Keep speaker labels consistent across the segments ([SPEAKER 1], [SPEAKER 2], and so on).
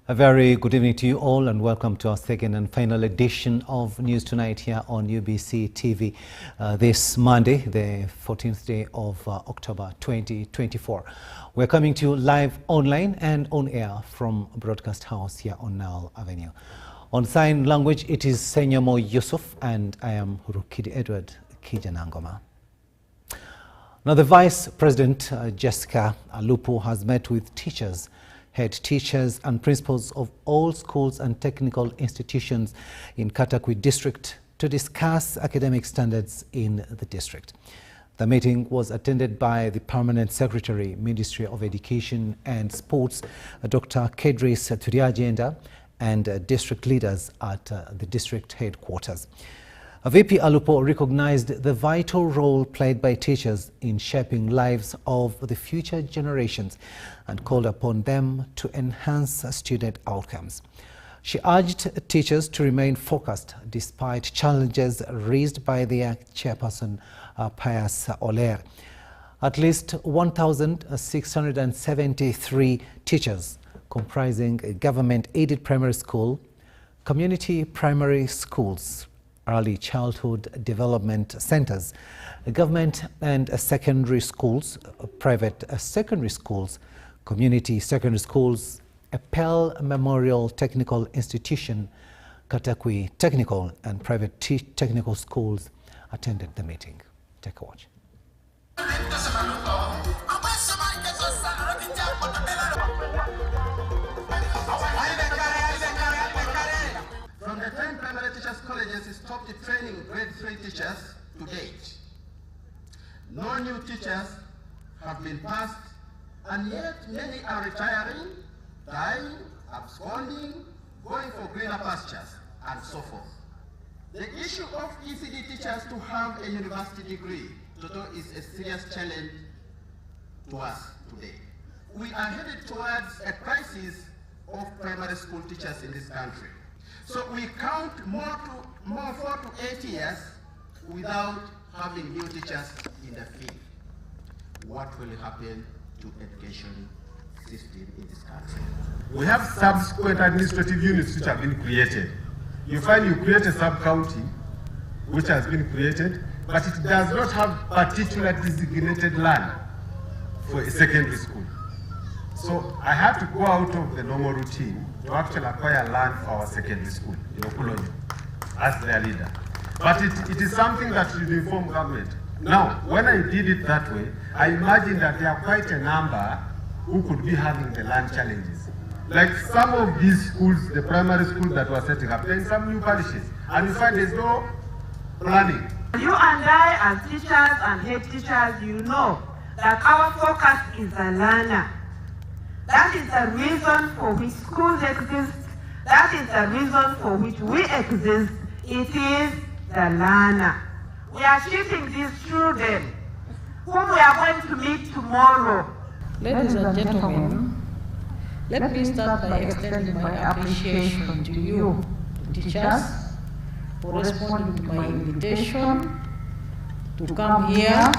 [SPEAKER 1] A very good evening to you all and welcome to our second and final edition of News Tonight here on UBC TV this Monday, the 14th day of October 2024. We're coming to you live online and on air from Broadcast House here on Nile Avenue. On sign language, it is Senyomo Yusuf and I am Rukidi Edward Kiijanangoma. Now, the Vice President, Jessica Alupo, has met with teachers, head teachers and principals of all schools and technical institutions in Katakwi district to discuss academic standards in the district. The meeting was attended by the Permanent Secretary, Ministry of Education and Sports, Dr. Kedris Turiajenda, and district leaders at the district headquarters. VP Alupo recognized the vital role played by teachers in shaping lives of the future generations and called upon them to enhance student outcomes. She urged teachers to remain focused despite challenges raised by their chairperson, Pius Oler. At least 1,673 teachers comprising government-aided primary school, community primary schools, early childhood development centers, government and secondary schools, private secondary schools, community secondary schools, Appel Memorial Technical Institution, Katakwi Technical and private technical schools attended the meeting. Take a watch.
[SPEAKER 2] From the 10 primary teachers' colleges stopped training grade 3 teachers to date. No new teachers have been passed, and yet many are retiring, dying, absconding, going for greener pastures, and so forth. The issue of ECD teachers to have a university degree is a serious challenge to us today. We are headed towards a crisis of primary school teachers in this country. So we count more 4 to 8 years without having new teachers in the field. What will happen to education system in this country?
[SPEAKER 3] We have subsequent administrative units which have been created. You find you create a sub-county which has been created, but it does not have particular designated land for a secondary school. So I had to go out of the normal routine to actually acquire land for our secondary school in Okulonyo as their leader. But it is something that should inform government. Now, when I did it that way, I imagined that there are quite a number who could be having the land challenges. Like some of these schools, the primary schools that were setting up, there are some new parishes, and you find there's no planning.
[SPEAKER 4] You and I, as teachers and head teachers, you know that our focus is the learner. That is the reason for which schools exist. That is the reason for which we exist. It is the learner. We are treating these children whom we are going to meet tomorrow.
[SPEAKER 5] Ladies and gentlemen, let me start by extending my appreciation to you, teachers, for responding to my invitation to come here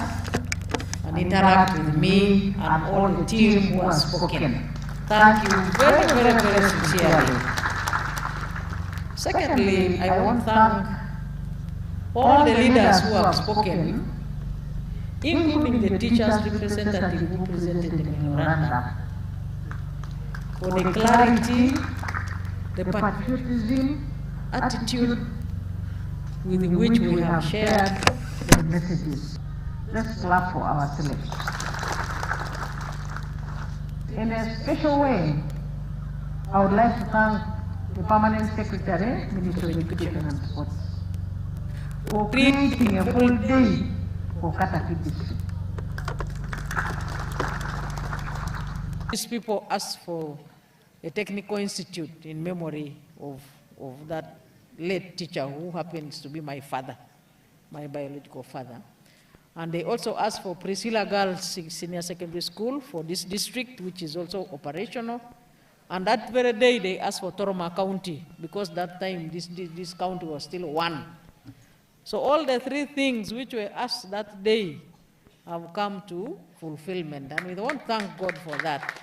[SPEAKER 5] and interact with me and all the team who has spoken. Thank you very, very, very sincerely. Secondly, I want to thank all the leaders who have spoken, including the teachers' representative who presented the memorandum, for the clarity, the patriotism, attitude with which we have shared the messages. Let's clap for ourselves. In a special way, I would like to thank the Permanent Secretary, Ministry of Education and Sports, for creating a full day for Katakwi district. These people asked for a technical institute in memory of that late teacher who happens to be my father, my biological father. And they also asked for Priscilla Girls Senior Secondary School for this district, which is also operational. And that very day, they asked for Toroma County, because that time this county was still one. So all the three things which were asked that day have come to fulfillment. And we want to thank God for that.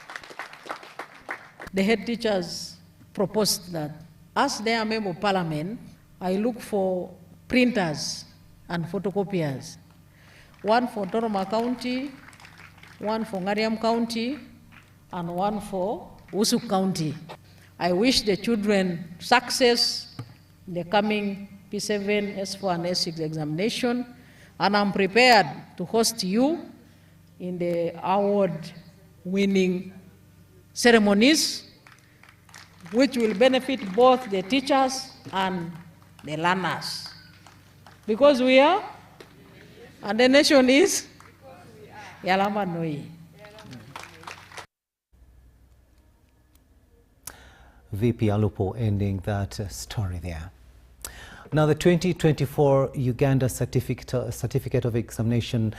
[SPEAKER 5] The head teachers proposed that as their member of parliament, I look for printers and photocopiers, one for Toroma County, one for Ngariam County, and one for Usuk County. I wish the children success in the coming P7, S4, and S6 examination, and I'm prepared to host you in the award-winning ceremonies, which will benefit both the teachers and the learners. Because we are, and the nation is, Yalama Noi.
[SPEAKER 1] VP Alupo ending that story there. Now, the 2024 Uganda Certificate of Examinations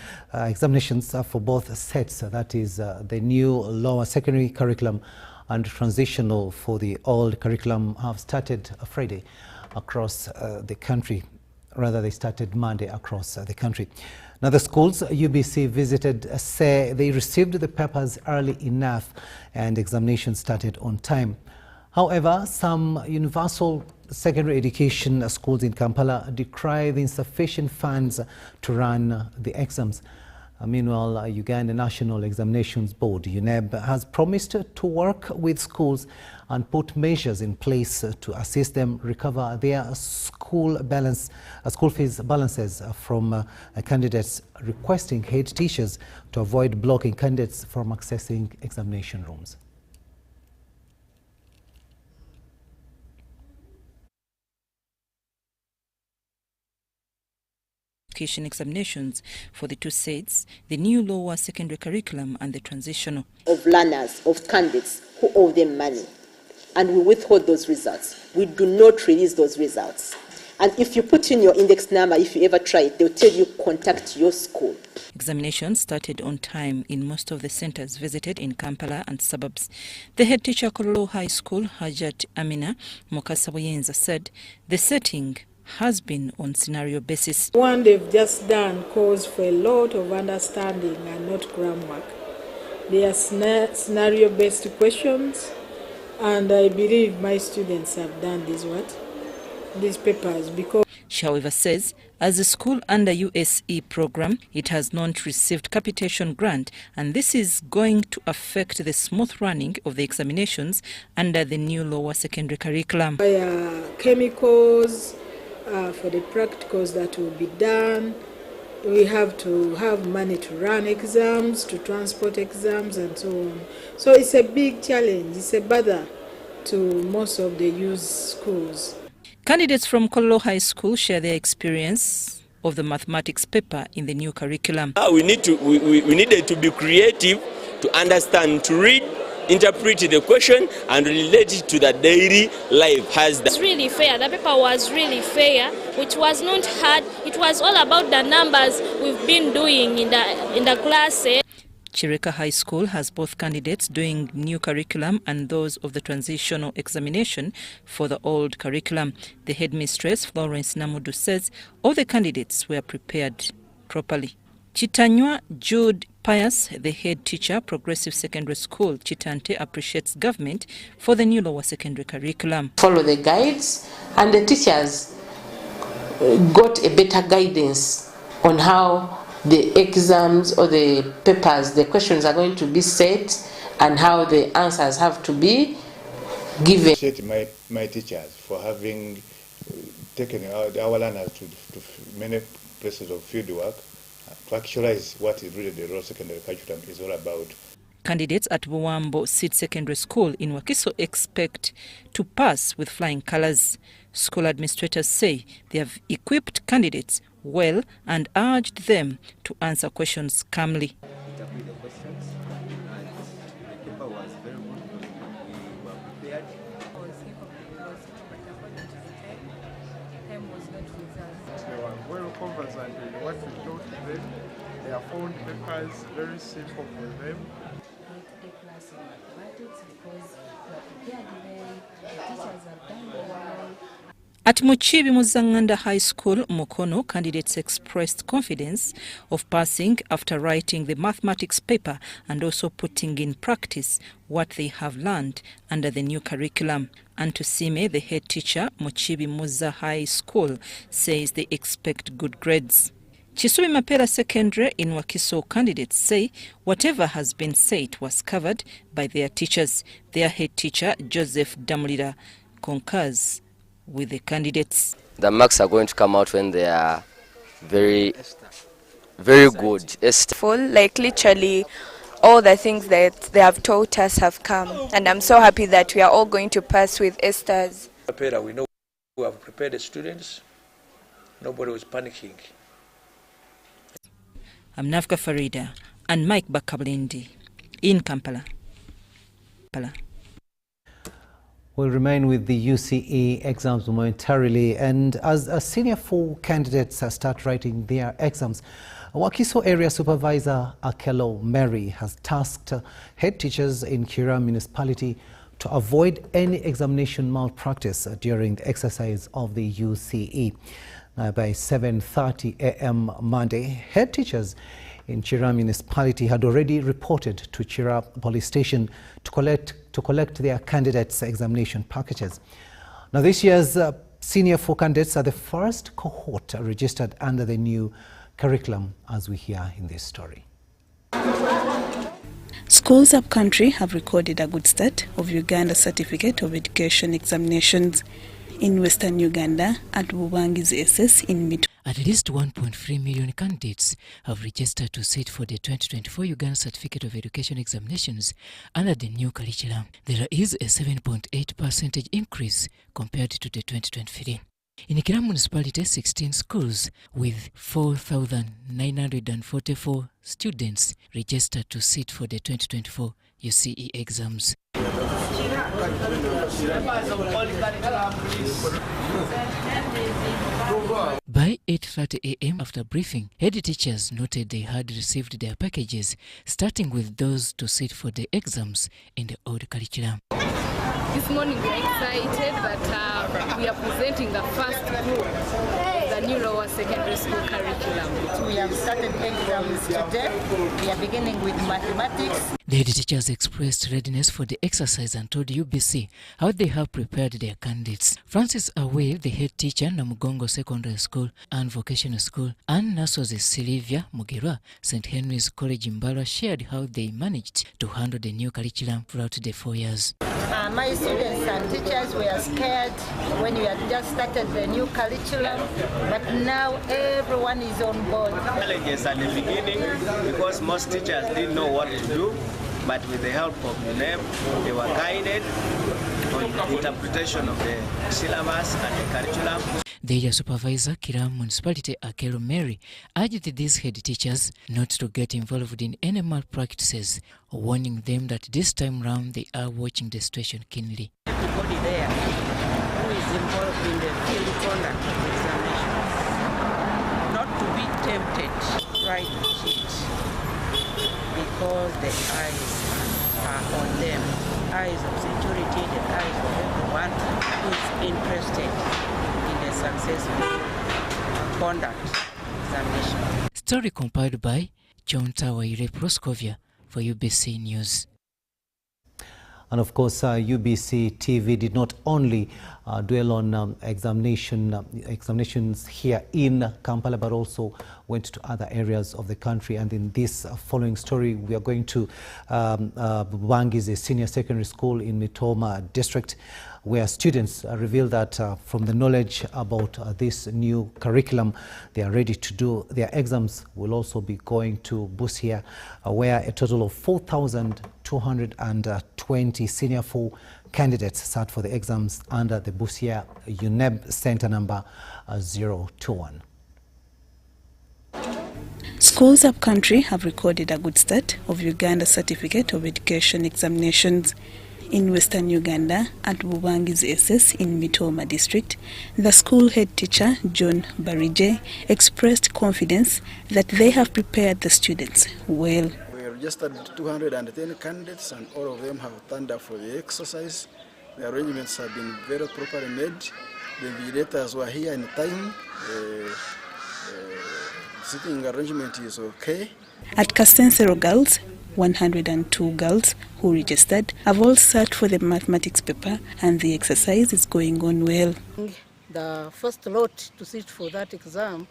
[SPEAKER 1] for both sets, that is the new lower secondary curriculum and transitional for the old curriculum, have started Friday across the country. Rather, they started Monday across the country. Now, the schools UBC visited say they received the papers early enough and examinations started on time. However, some universal secondary education schools in Kampala decry the insufficient funds to run the exams. Meanwhile, Uganda National Examinations Board, UNEB, has promised to work with schools and put measures in place to assist them recover their school fees balances from candidates requesting head teachers to avoid blocking candidates from accessing examination rooms.
[SPEAKER 6] Examinations for the two sets, the new lower secondary curriculum and the transitional.
[SPEAKER 7] Of learners, of candidates who owe them money, and we withhold those results. We do not release those results. And if you put in your index number, if you ever try it, they'll tell you contact your school.
[SPEAKER 6] Examinations started on time in most of the centers visited in Kampala and suburbs. The head teacher at Kololo High School, Hajat Amina Mokasabuyenza, said the setting has been on scenario basis.
[SPEAKER 8] One they've just done calls for a lot of understanding and not groundwork. They are scenario-based questions, and I believe my students have done these papers because.
[SPEAKER 6] She, however, says as a school under USE program, it has not received capitation grant, and this is going to affect the smooth running of the examinations under the new lower secondary curriculum.
[SPEAKER 8] Chemicals. For the practicals that will be done, we have to have money to run exams, to transport exams, and so on. So it's a big challenge. It's a bother to most of the youth schools.
[SPEAKER 6] Candidates from Kololo High School share their experience of the mathematics paper in the new curriculum.
[SPEAKER 9] We needed to be creative, to understand, to read, interpret the question and relate it to the daily life.
[SPEAKER 10] It's really fair. The paper was really fair, which was not hard. It was all about the numbers we've been doing in the class.
[SPEAKER 6] Chireka High School has both candidates doing new curriculum and those of the transitional examination for the old curriculum. The headmistress, Florence Namudu, says all the candidates were prepared properly. Chitanywa Jude Pius, the head teacher, Progressive Secondary School, Chitante, appreciates government for the new lower secondary curriculum.
[SPEAKER 11] Follow the guides, and the teachers got a better guidance on how the exams or the papers, the questions are going to be set and how the answers have to be given.
[SPEAKER 12] I appreciate my teachers for having taken our learners to many places of field work to actualize what is really the raw secondary curriculum is all about.
[SPEAKER 6] Candidates at Buwambo Seed Secondary School in Wakiso expect to pass with flying colors. School administrators say they have equipped candidates well and urged them to answer questions calmly.
[SPEAKER 3] Well conversant with what we taught them. They have found papers very simple for them.
[SPEAKER 13] A class in mathematics because we are prepared well, the teachers have done well.
[SPEAKER 6] At Muchibi Muzanganda High School, Mukono, candidates expressed confidence of passing after writing the mathematics paper and also putting in practice what they have learned under the new curriculum. Antusime, the head teacher, Muchibi Muza High School, says they expect good grades. Chisumi Mapera Secondary in Wakiso candidates say whatever has been said was covered by their teachers. Their head teacher, Joseph Damulira, concurs with the candidates.
[SPEAKER 14] The marks are going to come out when they are very good.
[SPEAKER 15] Full, like literally all the things that they have taught us have come, and I'm so happy that we are all going to pass with Esther's.
[SPEAKER 16] We know we have prepared the students. Nobody was panicking.
[SPEAKER 6] I'm Nafka Farida and Mike Bakablindi in Kampala.
[SPEAKER 1] We'll remain with the UCE exams momentarily, and as senior 4 candidates start writing their exams, Wakiso Area Supervisor Akelo Mary has tasked head teachers in Kira Municipality to avoid any examination malpractice during the exercise of the UCE. By 7:30 a.m. Monday, head teachers in Chira Municipality had already reported to Chira Police Station to collect their candidates' examination packages. Now, this year's senior 4 candidates are the first cohort registered under the new curriculum, as we hear in this story.
[SPEAKER 17] Schools up-country have recorded a good start of Uganda Certificate of Education examinations. In Western Uganda, at Bubangi's SS in Mito.
[SPEAKER 18] At least 1.3 million candidates have registered to sit for the 2024 Uganda Certificate of Education examinations under the new curriculum. There is a 7.8% increase compared to the 2023. In Kira Municipality, 16 schools with 4,944 students registered to sit for the 2024 UCE exams. By 8:30 a.m. after briefing, head teachers noted they had received their packages, starting with those to sit for the exams in the old curriculum.
[SPEAKER 19] This morning we are excited that we are presenting the first group of the new lower secondary school curriculum.
[SPEAKER 20] We have started exams today. We are beginning with mathematics.
[SPEAKER 18] The head teachers expressed readiness for the exercise and told UBC how they have prepared their candidates. Francis Away, the head teacher, Namugongo Secondary School and Vocational School, and Naso's Sylvia Mugirwa, St. Henry's College in Mbara, shared how they managed to handle the new curriculum throughout the 4 years.
[SPEAKER 20] My students and teachers were scared when we had just started the new curriculum, but now everyone is on board.
[SPEAKER 21] Challenges at the beginning because most teachers didn't know what to do, but with the help of UNEM, they were guided on the interpretation of the syllabus and the curriculum.
[SPEAKER 18] The area supervisor, Kira Municipality Akelo Mary, urged these head teachers not to get involved in any malpractices, warning them that this time round they are watching the situation keenly.
[SPEAKER 11] Everybody there who is involved in the field conduct of examinations, not to be tempted to write the sheet because the eyes are on them, eyes of security, the eyes of everyone who is interested in the successful conduct examination.
[SPEAKER 18] Story compiled by John Tawaire Proskovia for UBC News.
[SPEAKER 1] And of course, UBC TV did not only dwell on examinations here in Kampala, but also went to other areas of the country. And in this following story, we are going to Bubangi's Senior Secondary School in Mitoma District, where students reveal that from the knowledge about this new curriculum, they are ready to do their exams. Will also be going to Busia, where a total of 4,220 senior 4 candidates sat for the exams under the Busia UNEB Center number 021.
[SPEAKER 17] Schools up-country have recorded a good start of Uganda Certificate of Education examinations. In Western Uganda, at Bubangi's SS in Mitoma District, the school head teacher, John Barije, expressed confidence that they have prepared the students well.
[SPEAKER 22] We registered 210 candidates and all of them have turned up for the exercise. The arrangements have been very properly made The invigilators were here in time. Sitting arrangement is okay.
[SPEAKER 17] At Castensero Girls, 102 girls who registered have all sat for the mathematics paper, and the exercise is going on well.
[SPEAKER 2] The first lot to sit for that exam,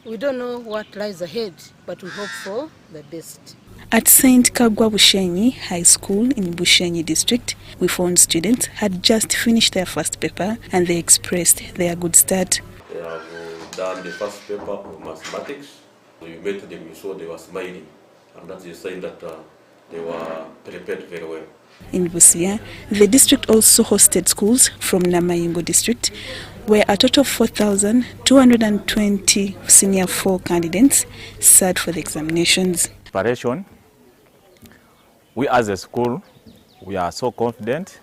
[SPEAKER 2] we don't know what lies ahead, but we hope for the best.
[SPEAKER 17] At St. Kagwa Bushenyi High School in Bushenyi district, we found students had just finished their first paper and they expressed their good start.
[SPEAKER 4] They have done the first paper of mathematics. You met them, you saw they were smiling, and that's a sign that they were prepared very well.
[SPEAKER 17] In Busia, the district also hosted schools from Namayingo district, where a total of 4,220 senior 4 candidates sat for the examinations.
[SPEAKER 23] Preparation. We as a school, we are so confident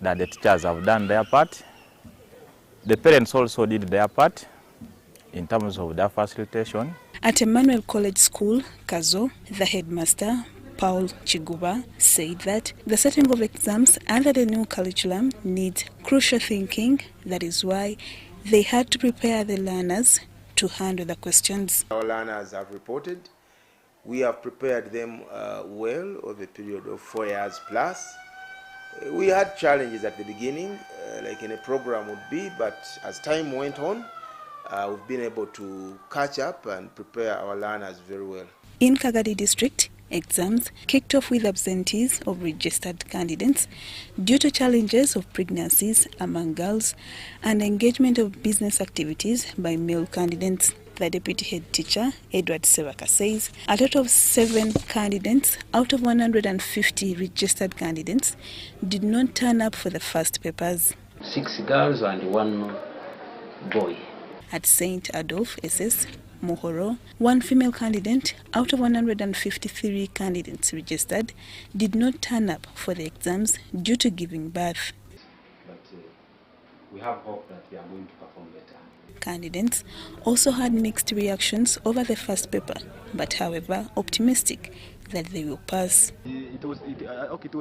[SPEAKER 23] that the teachers have done their part. The parents also did their part in terms of their facilitation.
[SPEAKER 17] At Emmanuel College School, Kazo, the headmaster, Paul Chiguba, said that the setting of exams under the new curriculum needs crucial thinking. That is why they had to prepare the learners to handle the questions.
[SPEAKER 24] Our learners have reported. We have prepared them well over a period of 4 years plus. We had challenges at the beginning, like any program would be, but as time went on, we've been able to catch up and prepare our learners very well.
[SPEAKER 17] In Kagadi district, exams kicked off with absentees of registered candidates due to challenges of pregnancies among girls and engagement of business activities by male candidates. The deputy head teacher, Edward Sevaka, says a total of 7 candidates out of 150 registered candidates did not turn up for the first papers.
[SPEAKER 25] 6 girls and 1 boy.
[SPEAKER 17] At St. Adolphe SS, Mohoro, 1 female candidate out of 153 candidates registered did not turn up for the exams due to giving birth.
[SPEAKER 25] But we have hope that we are going to perform better.
[SPEAKER 17] Candidates also had mixed reactions over the first paper, but however optimistic that they will pass.
[SPEAKER 26] It was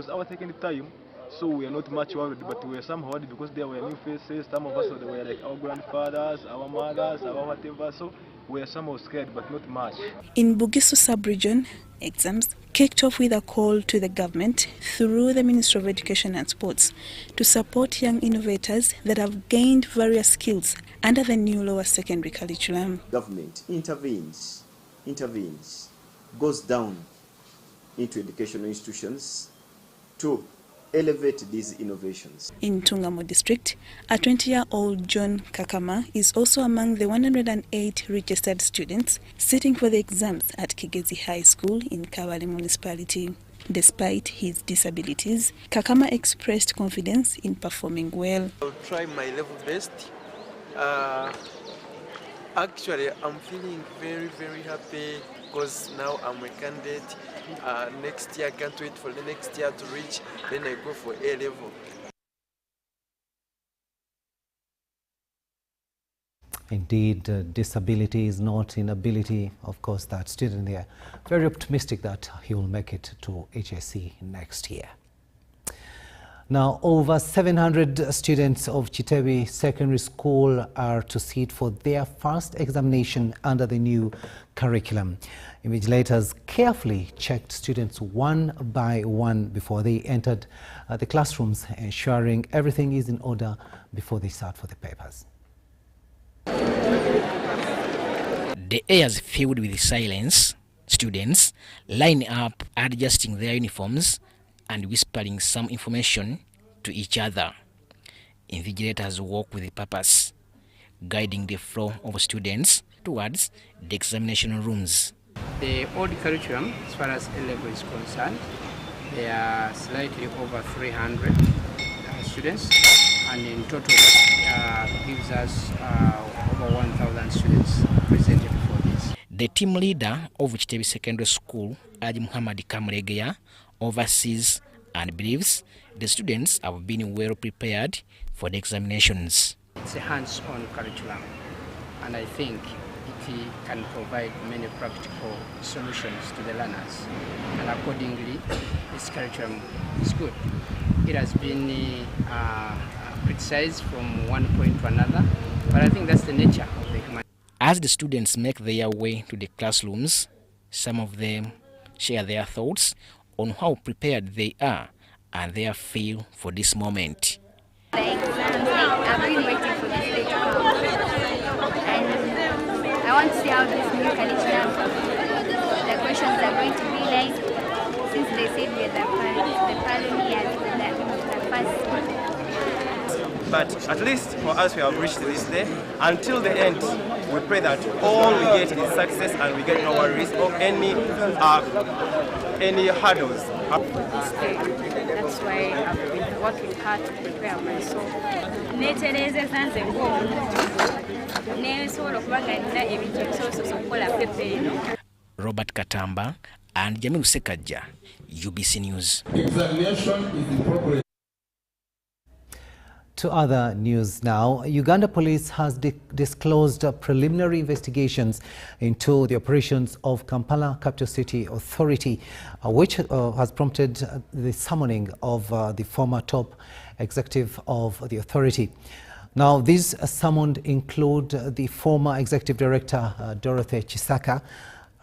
[SPEAKER 26] our second time, so we are not much worried, but we were somehow worried because there were new faces. Some of us were like our grandfathers, our mothers, our whatever, so we were somehow scared, but not much.
[SPEAKER 17] In Bugisu sub-region, exams kicked off with a call to the government through the Ministry of Education and Sports to support young innovators that have gained various skills under the new lower secondary curriculum.
[SPEAKER 27] Government intervenes, goes down into educational institutions to elevate these innovations.
[SPEAKER 17] In Tungamo district, a 20-year-old John Kakama is also among the 108 registered students sitting for the exams at Kigezi High School in Kabale municipality. Despite his disabilities, Kakama expressed confidence in performing well.
[SPEAKER 28] I'll try my level best. Actually, I'm feeling very, very happy because now I'm a candidate. Next year, I can't wait for the next year to reach. Then I go for A level.
[SPEAKER 1] Indeed, disability is not inability. Of course, that student there, very optimistic that he will make it to HSC next year. Now, over 700 students of Chitebi Secondary School are to sit for their first examination under the new curriculum. Invigilators carefully checked students one by one before they entered the classrooms, ensuring everything is in order before they start for the papers.
[SPEAKER 29] The air is filled with silence. Students line up, adjusting their uniforms and whispering some information to each other. Invigilators walk with a purpose, guiding the flow of students towards the examination rooms.
[SPEAKER 30] The old curriculum, as far as A level is concerned, there are slightly over 300 students, and in total that gives us over 1,000 students presented for this.
[SPEAKER 29] The team leader of Chitebi Secondary School, Aji Muhammad Kamregeya, oversees and believes the students have been well prepared for the examinations.
[SPEAKER 30] It's a hands-on curriculum, and I think it can provide many practical solutions to the learners, and accordingly this curriculum is good. It has been criticize from one point to another, but I think that's the nature of the human.
[SPEAKER 29] As the students make their way to the classrooms, some of them share their thoughts on how prepared they are and their feel for this moment.
[SPEAKER 3] I've been waiting for this day to come, and I want to see how this new curriculum, the questions are going to be like, since they said we're the pioneers, the first.
[SPEAKER 21] But at least for us, we have reached this day. Until the end, we pray that all we get is success and we get no worries or any hurdles.
[SPEAKER 3] This day, that's why I've been working hard to prepare myself.
[SPEAKER 29] Robert Katamba and Jamilu Sekaja, UBC News.
[SPEAKER 5] Examination is the progress.
[SPEAKER 1] To other news now, Uganda Police has disclosed preliminary investigations into the operations of Kampala Capital City Authority, which has prompted the summoning of the former top executive of the authority. Now, these summoned include the former executive director Dorothy Chisaka,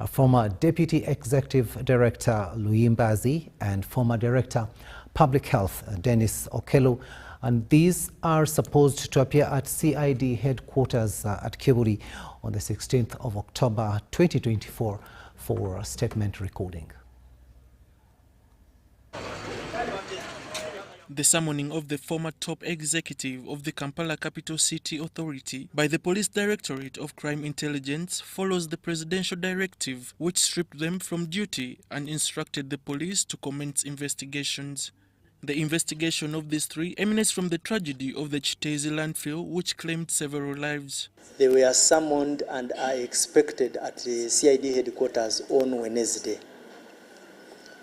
[SPEAKER 1] former deputy executive director Luyimbazi, and former director public health Dennis Okelu. And these are supposed to appear at CID headquarters at Kibuli on the 16th of October 2024 for a statement recording.
[SPEAKER 7] The summoning of the former top executive of the Kampala Capital City Authority by the Police Directorate of Crime Intelligence follows the presidential directive which stripped them from duty and instructed the police to commence investigations. The investigation of these three emanates from the tragedy of the Chitezi landfill, which claimed several lives.
[SPEAKER 8] They were summoned and are expected at the CID headquarters on Wednesday.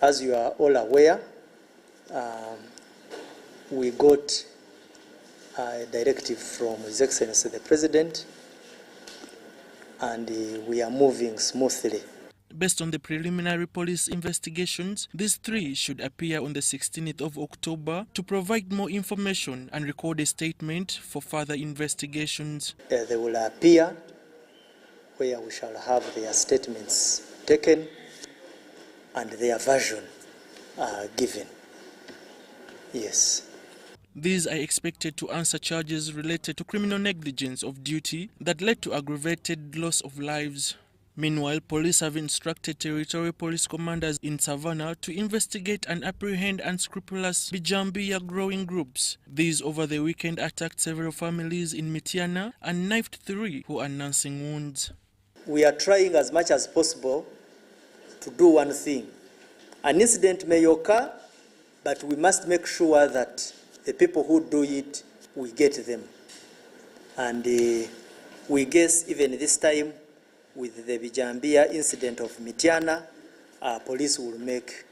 [SPEAKER 8] As you are all aware, we got a directive from His Excellency the President, and we are moving smoothly.
[SPEAKER 7] Based on the preliminary police investigations, these three should appear on the 16th of October to provide more information and record a statement for further investigations.
[SPEAKER 8] They will appear where we shall have their statements taken and their version given. Yes.
[SPEAKER 7] These are expected to answer charges related to criminal negligence of duty that led to aggravated loss of lives. Meanwhile, police have instructed territorial police commanders in Savannah to investigate and apprehend unscrupulous Bijambia growing groups. These over the weekend attacked several families in Mityana and knifed 3 who are nursing wounds.
[SPEAKER 8] We are trying as much as possible to do one thing. An incident may occur, but we must make sure that the people who do it, we get them. And we guess even this time, with the Bijambia incident of Mityana, police will make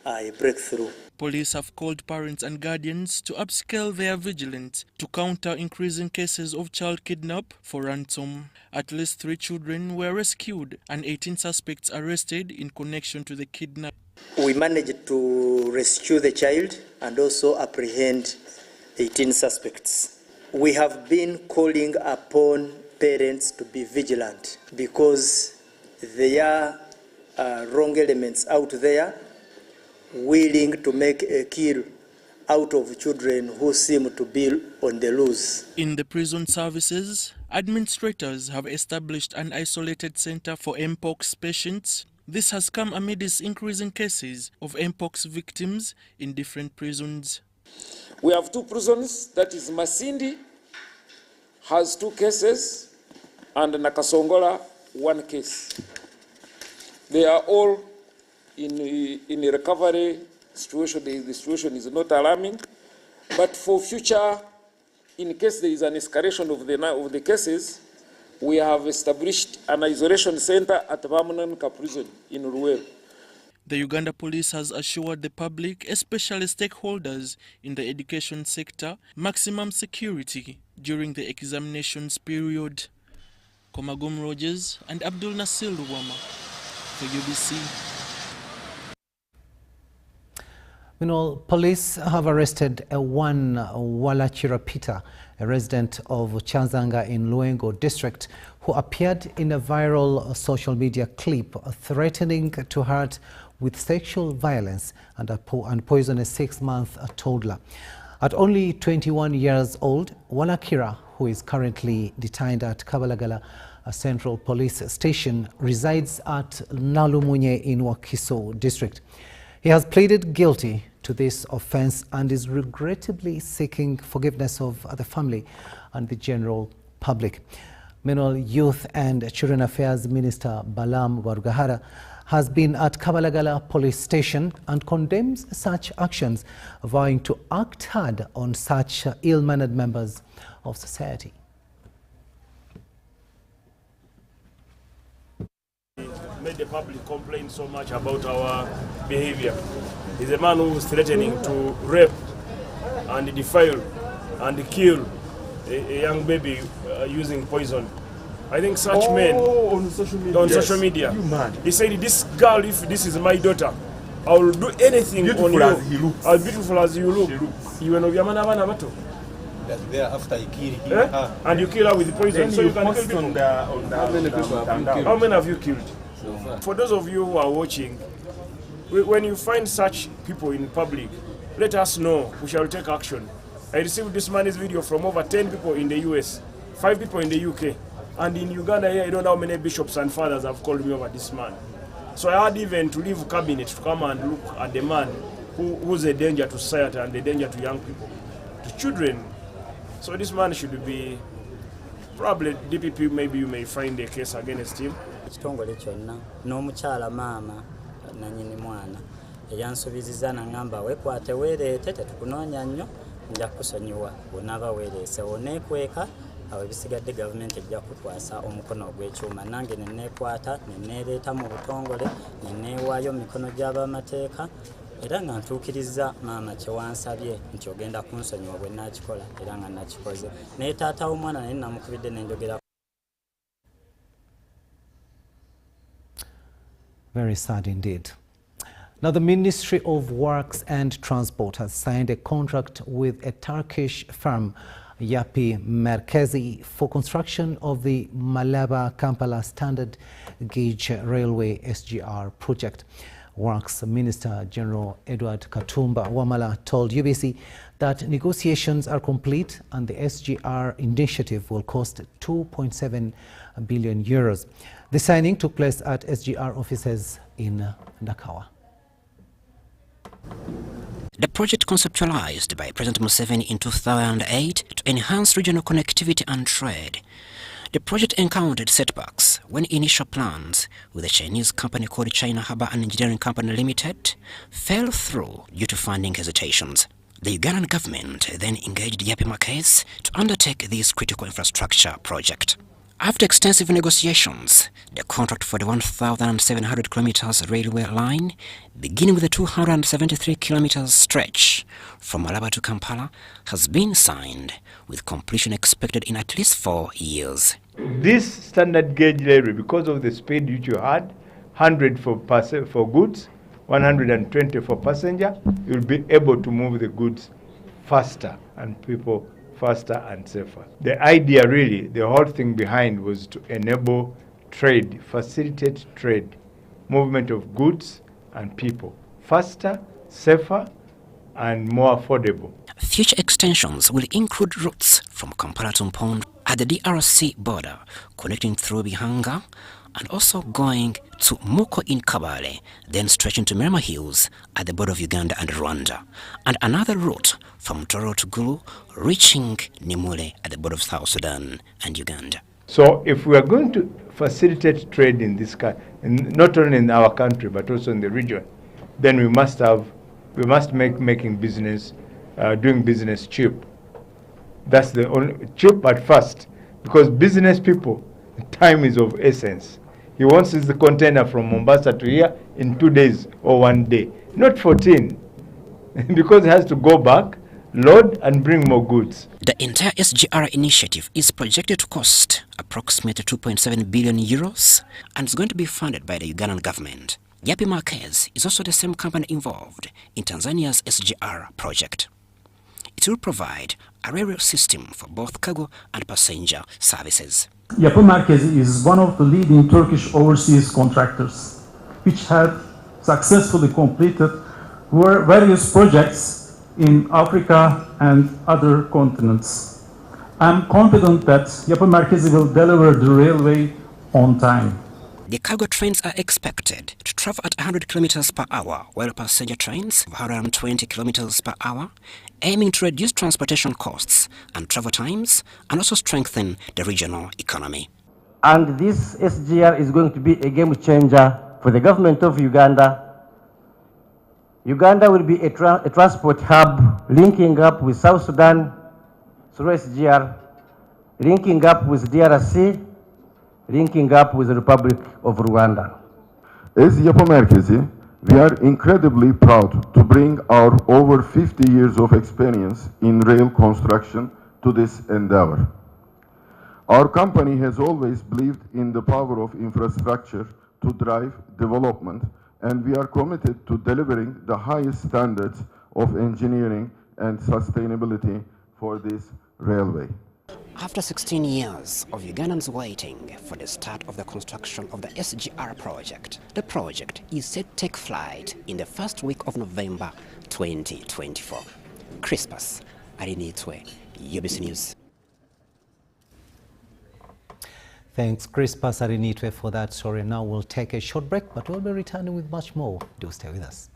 [SPEAKER 8] a breakthrough.
[SPEAKER 7] Police have called parents and guardians to upscale their vigilance to counter increasing cases of child kidnap for ransom. At least 3 children were rescued and 18 suspects arrested in connection to the kidnap.
[SPEAKER 8] We managed to rescue the child and also apprehend 18 suspects. We have been calling upon parents to be vigilant because there are wrong elements out there willing to make a kill out of children who seem to be on the loose.
[SPEAKER 7] In the prison services, administrators have established an isolated center for Mpox patients. This has come amidst increasing cases of Mpox victims in different prisons.
[SPEAKER 9] We have 2 prisons, that is Masindi has 2 cases, and Nakasongola 1 case. They are all in a recovery situation. The situation is not alarming, but for future, in case there is an escalation of the cases, we have established an isolation center at Bamunanka prison in Ruel.
[SPEAKER 7] The Uganda Police has assured the public, especially stakeholders in the education sector, maximum security during the examinations period. Komagum Rogers and Abdul Nasir Luwama for UBC.
[SPEAKER 1] Meanwhile, police have arrested one Walachira Peter, a resident of Chazanga in Luengo district, who appeared in a viral social media clip threatening to hurt with sexual violence and poison a 6-month toddler. At only 21 years old, Walachira, who is currently detained at Kabalagala Central Police Station, resides at Nalumunye in Wakiso district. He has pleaded guilty to this offense and is regrettably seeking forgiveness of the family and the general public. Meanwhile, Youth and Children Affairs Minister Balam Warugahara has been at Kabalagala Police Station and condemns such actions, vowing to act hard on such ill-mannered members of society.
[SPEAKER 6] Made the public complain so much about our behavior. He's a man who is threatening to rape and defile and kill a young baby using poison. I think such men on social media. He said, "This girl, if this is my daughter, I will do anything on you. As beautiful as you look. You know,
[SPEAKER 10] there after he killed him,
[SPEAKER 6] and you kill her with poison, so you can kill people. How many have you killed? For those of you who are watching, when you find such people in public, let us know. We shall take action. I received this man's video from over 10 people in the US, 5 people in the UK, and in Uganda here, I don't know how many bishops and fathers have called me over this man. So I had even to leave cabinet to come and look at the man who's a danger to society and a danger to young people, to children. So this man should be, probably DPP, maybe you may find a case against him.
[SPEAKER 11] Kitongole kyonna n'omukyala maama nanyini mwana eyansubiziza nangamba wekwate weereete tetukunoonya nnyo nja kusonyiwa bw'onaaba weereese oneekweka awo ebisigadde gavumenti ejja kukwasa omukono ogw'ekyuma nange neneekwata neneereeta mu butongole neneewaayo mu mikono gy'abamateeka era nga ntuukiriza maama kyewansabye nti ogenda kunsonyiwa bwe naakikola era nga nakikoze naye taata w'omwana naye namukubidde nenjogera.
[SPEAKER 1] Very sad indeed. Now, the Ministry of Works and Transport has signed a contract with a Turkish firm, Yapi Merkezi, for construction of the Malaba-Kampala Standard Gauge Railway SGR project. Works Minister General Edward Katumba Wamala told UBC that negotiations are complete and the SGR initiative will cost 2.7 billion euros. The signing took place at SGR offices in Ndakawa.
[SPEAKER 12] The project, conceptualized by President Museveni in 2008 to enhance regional connectivity and trade. The project encountered setbacks when initial plans with a Chinese company called China Harbour and Engineering Company Limited fell through due to funding hesitations. The Ugandan government then engaged Yapi Merkezi to undertake this critical infrastructure project. After extensive negotiations, the contract for the 1,700 kilometers railway line, beginning with the 273 kilometers stretch from Malaba to Kampala, has been signed, with completion expected in at least 4 years.
[SPEAKER 13] This standard gauge railway, because of the speed which you had, 100 for goods, 120 for passenger, you'll be able to move the goods faster and people faster and safer. The idea really, the whole thing behind was to enable trade, facilitate trade, movement of goods and people, faster, safer and more affordable.
[SPEAKER 12] Future extensions will include routes from Kampala to Mpondo at the DRC border, connecting through Bihanga and also going to Muko in Kabale, then stretching to Merma Hills at the border of Uganda and Rwanda, and another route from Toro to Gulu, reaching Nimule at the border of South Sudan and Uganda.
[SPEAKER 13] So if we are going to facilitate trade in this country, not only in our country but also in the region, then we must make doing business cheap. That's the only cheap but fast, because business people, time is of essence. He wants the container from Mombasa to here in 2 days or 1 day, not 14, because he has to go back, load and bring more goods.
[SPEAKER 12] The entire SGR initiative is projected to cost approximately 2.7 billion euros and is going to be funded by the Ugandan government. Yapi Marquez is also the same company involved in Tanzania's SGR project. It will provide a railway system for both cargo and passenger services.
[SPEAKER 2] Yapi Marquez is one of the leading Turkish overseas contractors, which have successfully completed various projects in Africa and other continents. I'm confident that Yapi Marquez will deliver the railway on time.
[SPEAKER 12] The cargo trains are expected to travel at 100 kilometers per hour, while passenger trains of around 20 kilometers per hour, aiming to reduce transportation costs and travel times and also strengthen the regional economy.
[SPEAKER 4] And this SGR is going to be a game changer for the government of Uganda. Uganda will be a transport hub linking up with South Sudan through SGR, linking up with DRC, linking up with the Republic of Rwanda.
[SPEAKER 14] As Yapi Marquez, we are incredibly proud to bring our over 50 years of experience in rail construction to this endeavor. Our company has always believed in the power of infrastructure to drive development, and we are committed to delivering the highest standards of engineering and sustainability for this railway.
[SPEAKER 12] After 16 years of Ugandans waiting for the start of the construction of the SGR project, the project is set to take flight in the first week of November 2024. Crispus Arinitwe, UBC News.
[SPEAKER 1] Thanks, Crispus Arinitwe, for that story. Now we'll take a short break, but we'll be returning with much more. Do stay with us.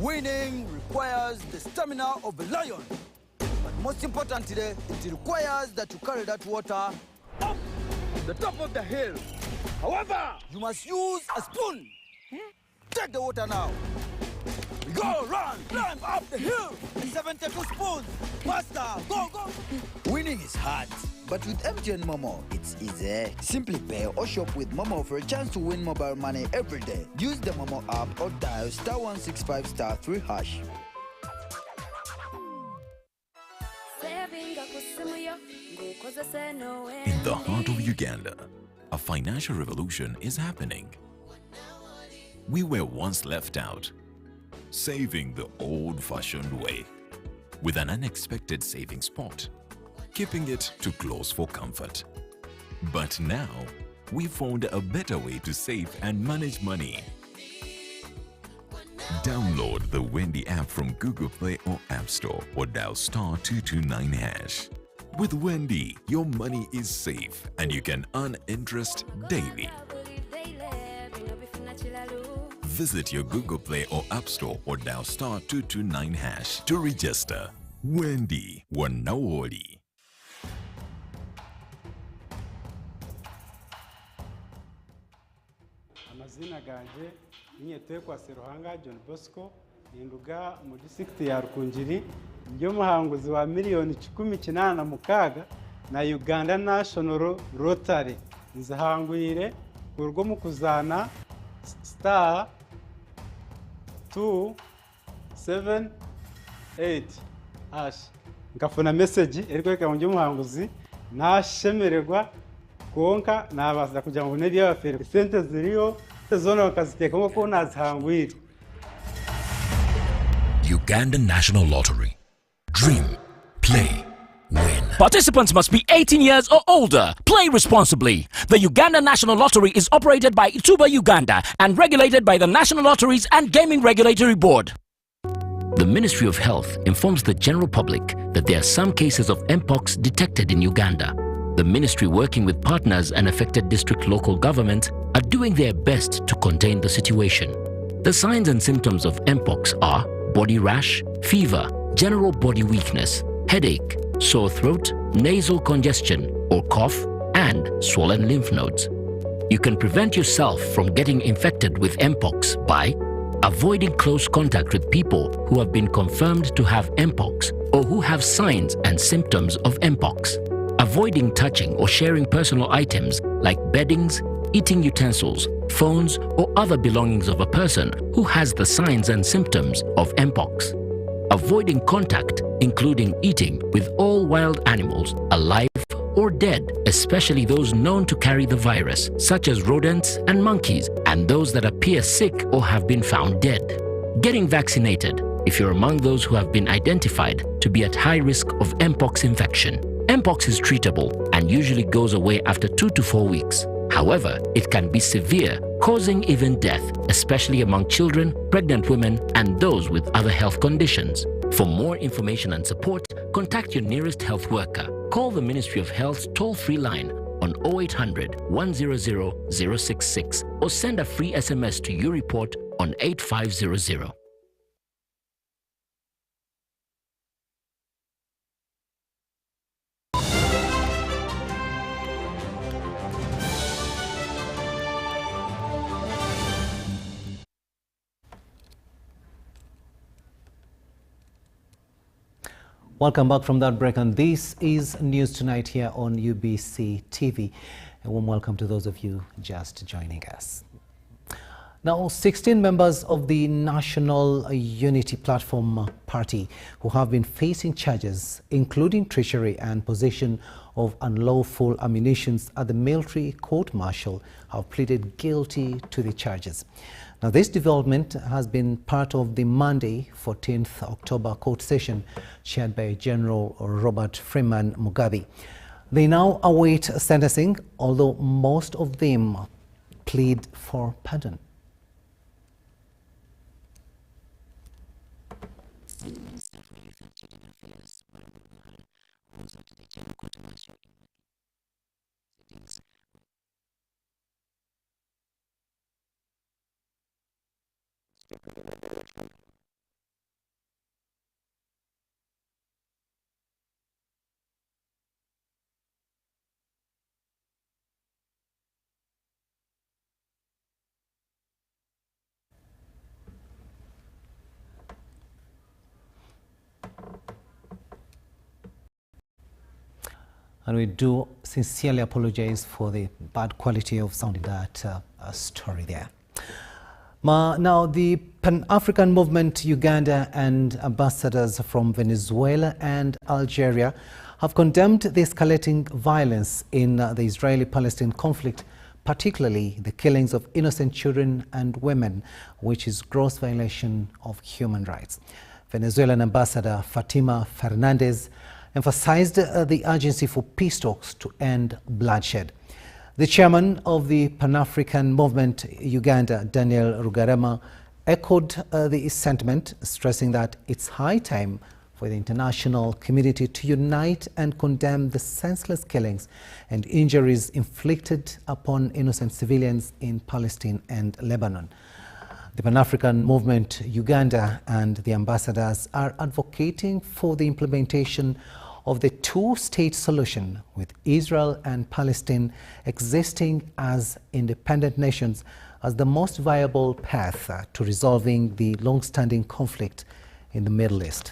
[SPEAKER 15] Winning requires the stamina of a lion. But most importantly, it requires that you carry that water up the top of the hill. However, you must use a spoon. Take the water now. Go, run, climb up the hill. 72 spoons. Faster, go, go. Winning is hard, but with MTN Momo, it's easy. Simply pay or shop with Momo for a chance to win mobile money every day. Use the Momo app or dial *165*3#.
[SPEAKER 16] In the heart of Uganda, a financial revolution is happening. We were once left out, saving the old-fashioned way, with an unexpected saving spot, keeping it too close for comfort. But now, we found a better way to save and manage money. Download the Wendy app from Google Play or App Store or dial *229#. With Wendy, your money is safe and you can earn interest daily. Visit your Google Play or App Store or dial *229# to register. Wendy Wanawoli.
[SPEAKER 18] Amazina ganje ninyetekwa Seruhanga John Bosco induga mu district ya Rukungiri nyo muhanguzi wa miliyoni 18 na Uganda National Rotary nzahangwire urwo mu kuzana *278# ngafuna message eriko nyo muhanguzi nashemererwa konka nabaza kugira ngo neri yabafere sente ziriyo zona bakaziteka ngo nazihangwire.
[SPEAKER 19] Uganda National Lottery. Dream, play, win.
[SPEAKER 20] Participants must be 18 years or older. Play responsibly. The Uganda National Lottery is operated by Ituba Uganda and regulated by the National Lotteries and Gaming Regulatory Board.
[SPEAKER 22] The Ministry of Health informs the general public that there are some cases of Mpox detected in Uganda. The ministry, working with partners and affected district local government, are doing their best to contain the situation. The signs and symptoms of Mpox are body rash, fever, general body weakness, headache, sore throat, nasal congestion or cough, and swollen lymph nodes. You can prevent yourself from getting infected with Mpox by avoiding close contact with people who have been confirmed to have Mpox or who have signs and symptoms of Mpox. Avoiding touching or sharing personal items like beddings, eating utensils, phones, or other belongings of a person who has the signs and symptoms of Mpox. Avoiding contact, including eating, with all wild animals, alive or dead, especially those known to carry the virus, such as rodents and monkeys, and those that appear sick or have been found dead. Getting vaccinated if you're among those who have been identified to be at high risk of Mpox infection. Mpox is treatable and usually goes away after 2 to 4 weeks. However, it can be severe, causing even death, especially among children, pregnant women, and those with other health conditions. For more information and support, contact your nearest health worker. Call the Ministry of Health's toll-free line on 0800 100 066 or send a free SMS to YouReport on 8500.
[SPEAKER 1] Welcome back from that break, and this is News Tonight here on UBC TV. A warm welcome to those of you just joining us. Now, 16 members of the National Unity Platform Party who have been facing charges, including treachery and possession of unlawful ammunition at the military court-martial, have pleaded guilty to the charges. Now, this development has been part of the Monday, 14th October court session chaired by General Robert Freeman Mugabe. They now await sentencing, although most of them plead for pardon. And we do sincerely apologize for the bad quality of sound in that story there. Now, the Pan-African Movement, Uganda, and ambassadors from Venezuela and Algeria have condemned the escalating violence in the Israeli-Palestine conflict, particularly the killings of innocent children and women, which is gross violation of human rights. Venezuelan Ambassador Fatima Fernandez emphasized the urgency for peace talks to end bloodshed. The chairman of the Pan-African Movement, Uganda, Daniel Rugarema, echoed the sentiment, stressing that it's high time for the international community to unite and condemn the senseless killings and injuries inflicted upon innocent civilians in Palestine and Lebanon. The Pan-African Movement, Uganda, and the ambassadors are advocating for the implementation of the two-state solution, with Israel and Palestine existing as independent nations as the most viable path to resolving the long-standing conflict in the Middle East.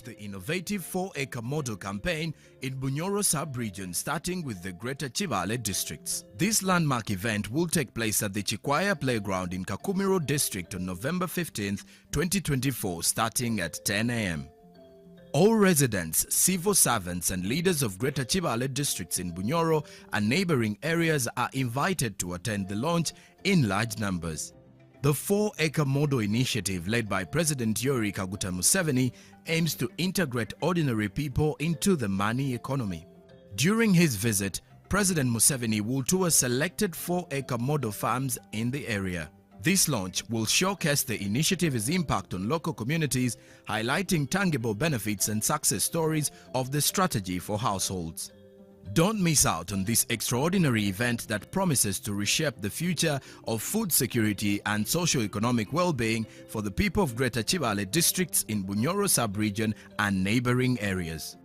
[SPEAKER 3] the innovative 4-acre model campaign in Bunyoro sub-region, starting with the Greater Chibale districts. This landmark event will take place at the Chikwaya Playground in Kakumiro district on November 15th, 2024, starting at 10 a.m. All residents, civil servants and leaders of Greater Chibale districts in Bunyoro and neighboring areas are invited to attend the launch in large numbers. The 4-acre model initiative led by President Yoweri Kaguta Museveni aims to integrate ordinary people into the money economy. During his visit, President Museveni will tour selected 4-acre model farms in the area. This launch will showcase the initiative's impact on local communities, highlighting tangible benefits and success stories of the strategy for households. Don't miss out on this extraordinary event that promises to reshape the future of food security and socio-economic well-being for the people of Greater Chibale districts in Bunyoro sub-region and neighboring areas.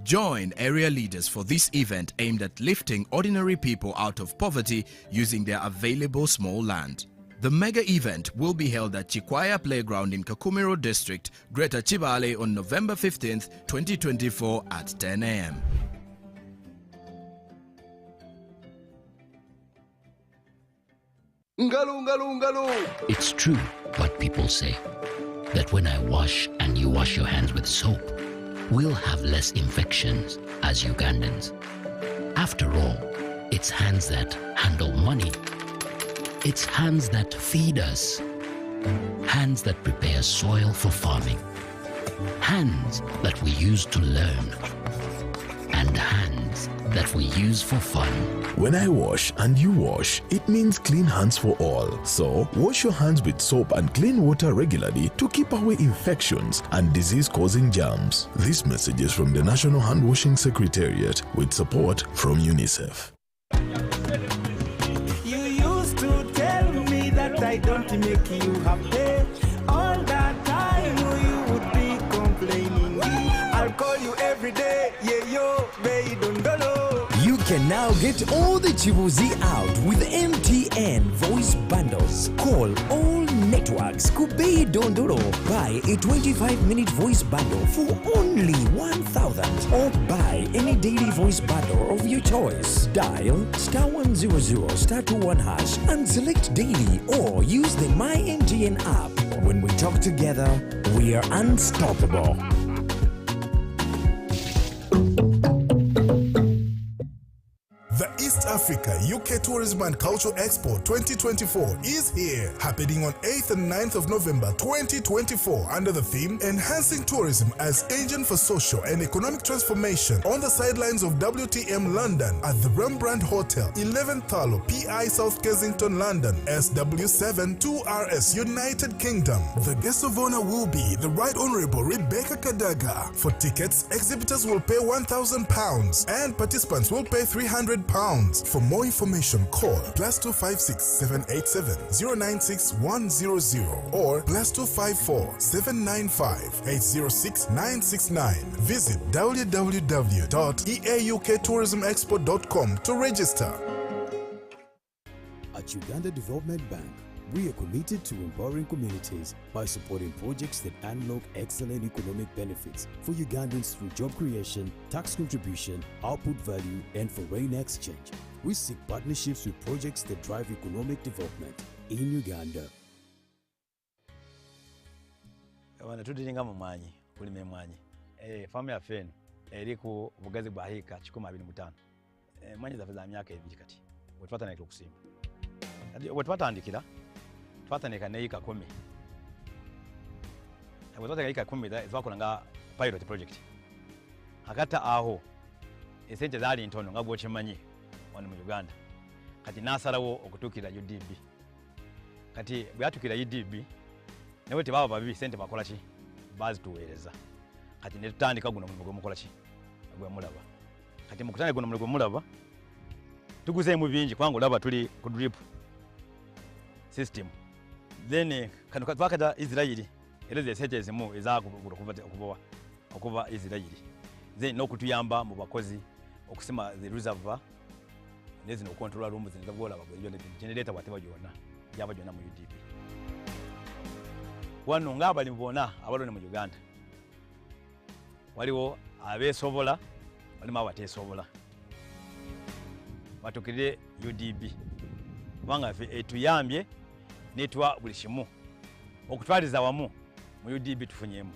[SPEAKER 3] Join area leaders for this event aimed at lifting ordinary people out of poverty using their available small land. The mega event will be held at Chikwaya Playground in Kakumiro district, Greater Chibale on November 15th, 2024 at 10 a.m.
[SPEAKER 19] It's true what people say, that when I wash and you wash your hands with soap, we'll have less infections as Ugandans. After all, it's hands that handle money. It's hands that feed us. Hands that prepare soil for farming. Hands that we use to learn. And hands that we use for fun.
[SPEAKER 17] When I wash and you wash, it means clean hands for all. So, wash your hands with soap and clean water regularly to keep away infections and disease-causing germs. This message is from the National Hand Washing Secretariat with support from UNICEF.
[SPEAKER 21] You used to tell me that I don't make you happy. All that time you would be complaining. I'll call you every day, yeah yo, baby don't know.
[SPEAKER 23] You can now get all the Chibuzi out with MTN voice bundles. Call all networks Kubei Dondoro. Buy a 25-minute voice bundle for only 1,000 or buy any daily voice bundle of your choice. Dial *100 *21 hash and select daily or use the My MTN app. When we talk together, we are unstoppable.
[SPEAKER 24] The East Africa UK Tourism and Cultural Expo 2024 is here, happening on 8th and 9th of November 2024 under the theme Enhancing Tourism as Engine for Social and Economic Transformation on the sidelines of WTM London at the Rembrandt Hotel, 11 Thurlow, PI South Kensington, London, SW7 2RS, United Kingdom. The guest of honor will be the Right Honourable Rebecca Kadaga. For tickets, exhibitors will pay £1,000 and participants will pay £300. For more information, call +256 787 096 100 or +254 795 806 969. Visit www.eauktourismexpo.com to register.
[SPEAKER 25] At Uganda Development Bank, we are committed to empowering communities by supporting projects that unlock excellent economic benefits for Ugandans through job creation, tax contribution, output value, and foreign exchange. We seek partnerships with projects that drive economic development in Uganda.
[SPEAKER 26] Wana tudiringa mu mwanyi kulime mwanyi famu ya feno eri ku bugazi bwa hika 125 mwanyi za za myaka ebiri kati wetwatanira okusimba wetwatandikira twatandika ne hika 10 wetwatandika hika 10 twakolanga pilot project hakata aho esente zali ntono nga bwo kimanyi wano mu Uganda kati nasalawo okutukira UDB kati byatukira UDB newe tebaba babibi sente bakola ki bazituweereza kati ne tutandika guno mu mukola ki gwe mulaba kati mu kutandika guno mu mulaba tuguze mu bingi kwangu laba tuli ku drip system then kanu twakata Israeli eleze sente zimu okuva Israeli then nokutuyamba mu bakozi okusima the reservoir nezino control room zingabola bagwe generator wateba jona yaba jona mu UDP wano ngabali mbona abalone mu Uganda waliwo abeesobola walimu abateesobola batukirire UDB kubanga etuyambye netwa buli kimu okutwaliza wamu mu UDB tufunyemu.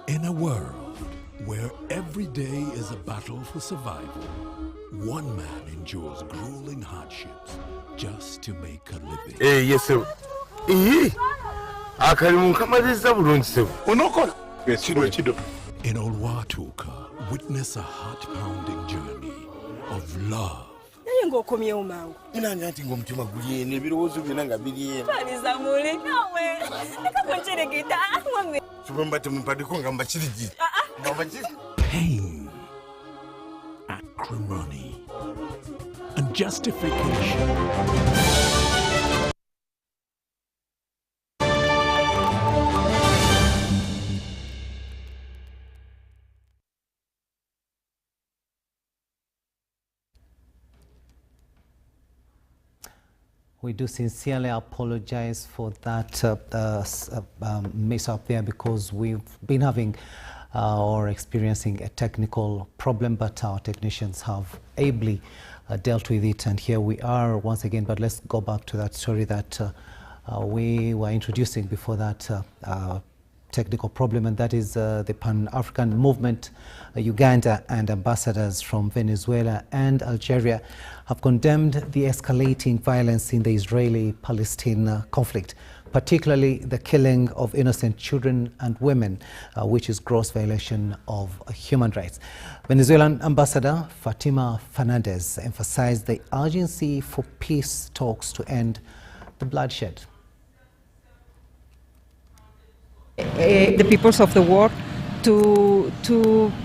[SPEAKER 17] In a world where every day is a battle for survival, one man endures grueling hardships just to make a living.
[SPEAKER 5] Yes, sir.
[SPEAKER 17] In Olwatuka, witness a heart-pounding journey of love. Pain, acrimony, and justification.
[SPEAKER 1] We do sincerely apologize for that mess-up there, because we've been having or experiencing a technical problem, but our technicians have ably dealt with it, and here we are once again. But let's go back to that story that we were introducing before that technical problem, and that is the Pan-African movement. Uganda and ambassadors from Venezuela and Algeria have condemned the escalating violence in the Israeli-Palestine conflict, particularly the killing of innocent children and women, which is gross violation of human rights. Venezuelan Ambassador Fatima Fernandez emphasized the urgency for peace talks to end the bloodshed.
[SPEAKER 6] The peoples of the world to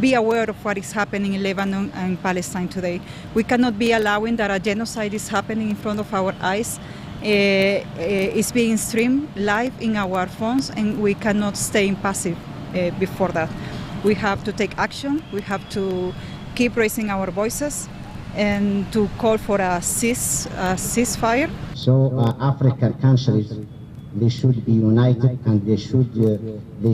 [SPEAKER 6] be aware of what is happening in Lebanon and Palestine today. We cannot be allowing that a genocide is happening in front of our eyes. It's being streamed live in our phones, and we cannot stay impassive before that. We have to take action. We have to keep raising our voices and to call for a ceasefire.
[SPEAKER 7] So African countries, they should be united, and they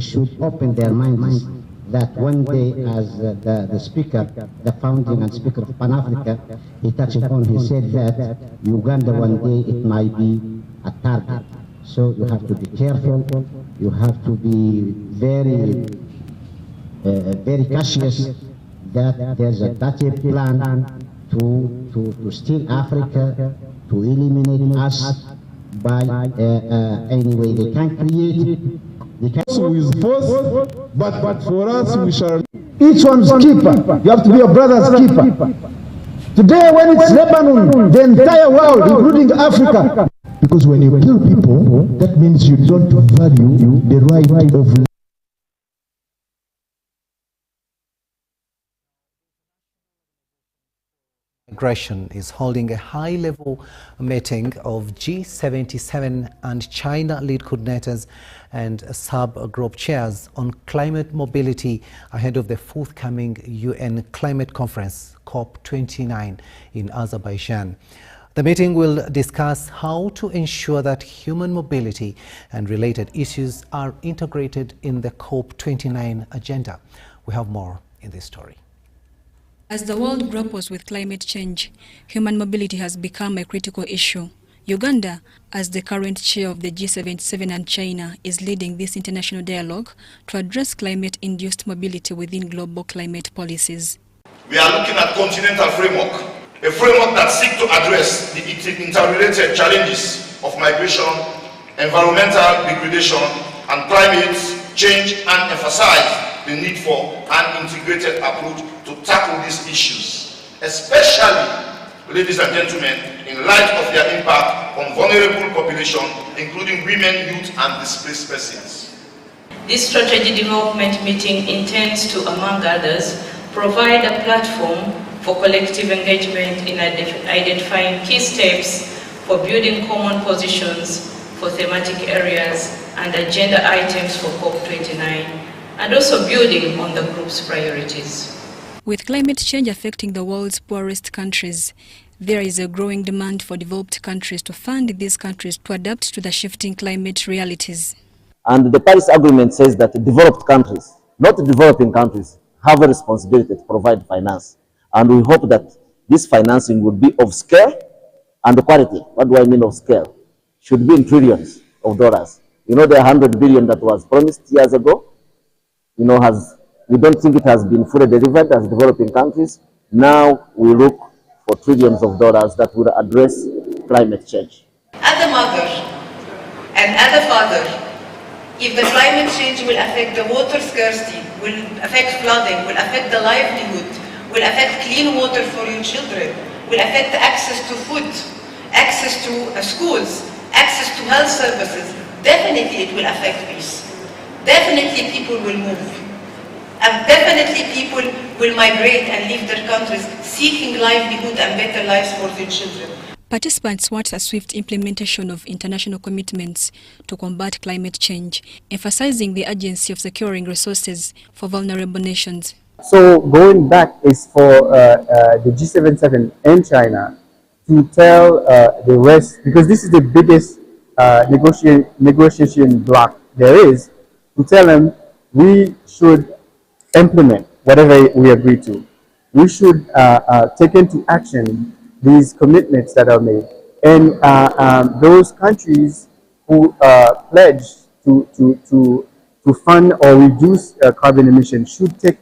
[SPEAKER 7] should open their minds that one day, as the speaker, the founding and speaker of Pan-Africa, he touched upon, he said that Uganda one day it might be a target. So you have to be careful, you have to be very, very cautious that there's a dirty plan to steal Africa, to eliminate us. By any way they can create, they can.
[SPEAKER 8] So is force, but for us we shall. Each one's keeper. You have to be your brother's keeper. Today, when it's Lebanon, the entire world, including Africa. Because when you kill people, that means you don't value the right of.
[SPEAKER 1] Aggression is holding a high-level meeting of G77 and China-lead coordinators and sub-group chairs on climate mobility ahead of the forthcoming UN climate conference, COP29, in Azerbaijan. The meeting will discuss how to ensure that human mobility and related issues are integrated in the COP29 agenda. We have more in this story.
[SPEAKER 9] As the world grapples with climate change, human mobility has become a critical issue. Uganda, as the current chair of the G77 and China, is leading this international dialogue to address climate-induced mobility within global climate policies.
[SPEAKER 10] We are looking at continental framework, a framework that seeks to address the interrelated challenges of migration, environmental degradation, and climate change, and emphasize the need for an integrated approach to tackle these issues, especially, ladies and gentlemen, in light of their impact on vulnerable populations, including women, youth, and displaced persons.
[SPEAKER 27] This strategy development meeting intends to, among others, provide a platform
[SPEAKER 2] for collective engagement in identifying key steps for building common positions for thematic areas and agenda items for COP29, and also building on the group's priorities.
[SPEAKER 9] With climate change affecting the world's poorest countries, there is a growing demand for developed countries to fund these countries to adapt to the shifting climate realities.
[SPEAKER 4] And the Paris Agreement says that developed countries, not developing countries, have a responsibility to provide finance. And we hope that this financing would be of scale and quality. What do I mean of scale? Should be in trillions of dollars. You know, the 100 billion that was promised years ago, you know, we don't think it has been fully delivered as developing countries. Now we look for trillions of dollars that will address climate change.
[SPEAKER 5] As a mother and as a father, if the climate change will affect the water scarcity, will affect flooding, will affect the livelihood, will affect clean water for your children, will affect access to food, access to schools, access to health services, definitely it will affect peace. Definitely people will move. And definitely people will migrate and leave their countries seeking livelihood and better lives for their children.
[SPEAKER 9] Participants want a swift implementation of international commitments to combat climate change, emphasizing the urgency of securing resources for vulnerable nations.
[SPEAKER 11] So going back is for the G77 and China to tell the rest, because this is the biggest negotiation block there is, to tell them we should implement whatever we agree to. We should take into action these commitments that are made. And those countries who pledge to fund or reduce carbon emissions should take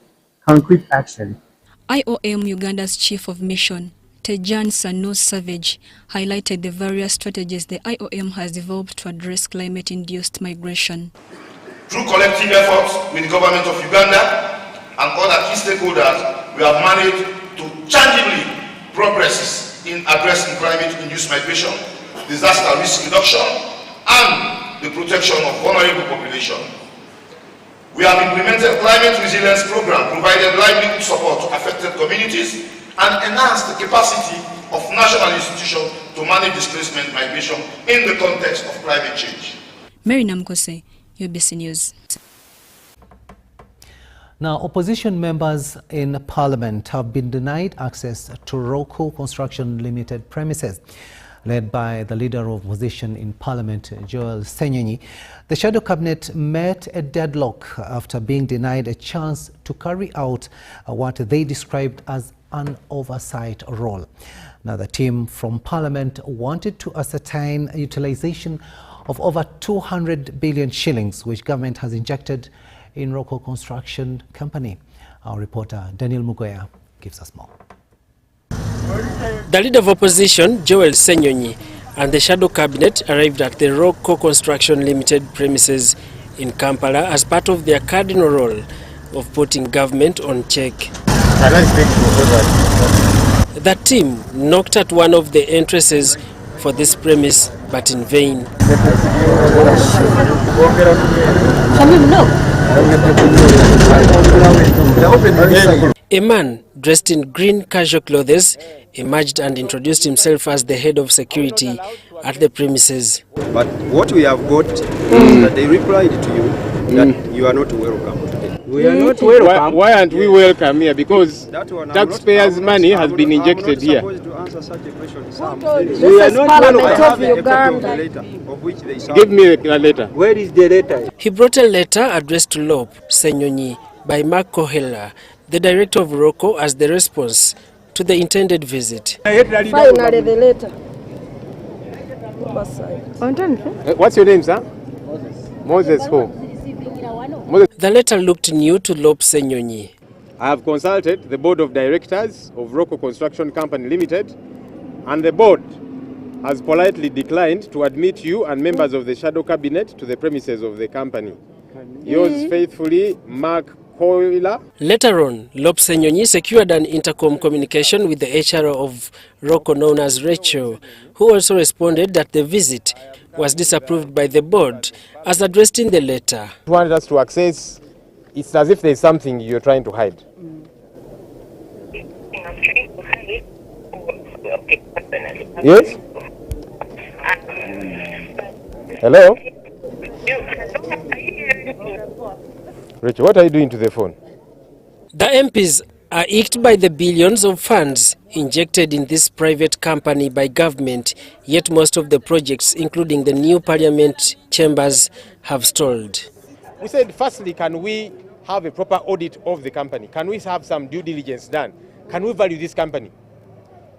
[SPEAKER 11] concrete action.
[SPEAKER 9] IOM Uganda's Chief of Mission, Tejan Sanu Savage, highlighted the various strategies the IOM has developed to address climate-induced migration.
[SPEAKER 10] Through collective efforts with the government of Uganda and other key stakeholders, we have managed to tangibly progress in addressing climate-induced migration, disaster risk reduction, and the protection of vulnerable population. We have implemented climate resilience program, provided livelihood support to affected communities, and enhanced the capacity of national institutions to manage displacement migration in the context of climate change.
[SPEAKER 9] Mary Namkose, UBC News.
[SPEAKER 1] Now, opposition members in Parliament have been denied access to Roko Construction Limited premises. Led by the Leader of Opposition in Parliament, Joel Senyonyi, the Shadow Cabinet met a deadlock after being denied a chance to carry out what they described as an oversight role. Now, the team from Parliament wanted to ascertain utilization of over 200 billion shillings, which government has injected in Roko Construction Company. Our reporter Daniel Mugoya gives us more.
[SPEAKER 13] The Leader of Opposition, Joel Senyonyi, and the Shadow Cabinet arrived at the Roko Construction Limited premises in Kampala as part of their cardinal role of putting government on check. The team knocked at one of the entrances for this premise, but in vain. A man dressed in green casual clothes emerged and introduced himself as the head of security at the premises.
[SPEAKER 14] But what we have got is that they replied to you that you are not welcome today.
[SPEAKER 27] We are not welcome. Why aren't we welcome here? Because taxpayers' money has been injected here.
[SPEAKER 14] I'm not supposed to answer such a question.
[SPEAKER 27] We are not welcome. Give me a letter. Where is the letter?
[SPEAKER 13] He brought a letter addressed to Lop Senyonyi by Mark Kohela, the director of Roko, as the response to the intended visit.
[SPEAKER 28] Finally, the letter.
[SPEAKER 27] What's your name, sir? Moses who?
[SPEAKER 13] The letter looked new to Lop Senyonyi.
[SPEAKER 27] I have consulted the board of directors of Roko Construction Company Limited, and the board has politely declined to admit you and members of the Shadow Cabinet to the premises of the company. Yours faithfully, Mark Kohela.
[SPEAKER 13] Later on, Lop Senyonyi secured an intercom communication with the HRO of Roko known as Rachel, who also responded that the visit was disapproved by the board as addressed in the letter.
[SPEAKER 27] Wanted us to access, it's as if there's something you're trying to hide. Yes? Hello? Rachel, what are you doing to the phone?
[SPEAKER 13] The MPs are icked by the billions of funds injected in this private company by government, yet most of the projects, including the new parliament chambers, have stalled.
[SPEAKER 27] We said, firstly, can we have a proper audit of the company? Can we have some due diligence done? Can we value this company,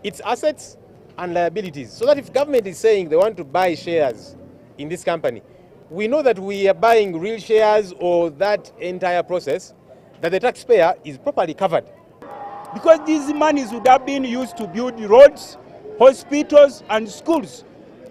[SPEAKER 27] its assets and liabilities? So that if government is saying they want to buy shares in this company, we know that we are buying real shares, or that entire process, that the taxpayer is properly covered.
[SPEAKER 3] Because these monies would have been used to build roads, hospitals and schools.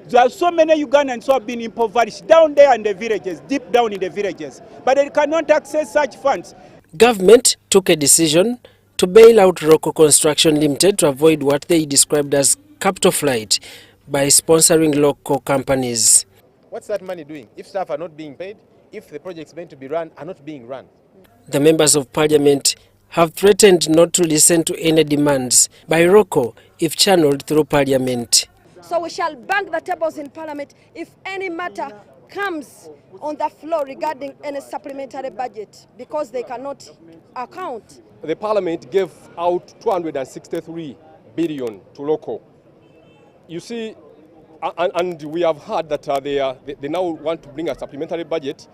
[SPEAKER 3] There are so many Ugandans who have been impoverished down there in the villages, deep down in the villages, but they cannot access such funds.
[SPEAKER 13] Government took a decision to bail out Roko Construction Limited to avoid what they described as capital flight by sponsoring local companies.
[SPEAKER 27] What's that money doing? If staff are not being paid, if the projects meant to be run are not being run.
[SPEAKER 13] The members of parliament have threatened not to listen to any demands by Roko if channeled through parliament.
[SPEAKER 28] So we shall bang the tables in parliament if any matter comes on the floor regarding any supplementary budget, because they cannot account.
[SPEAKER 12] The parliament gave out 263 billion to local. You see, and we have heard that they now want to bring a supplementary budget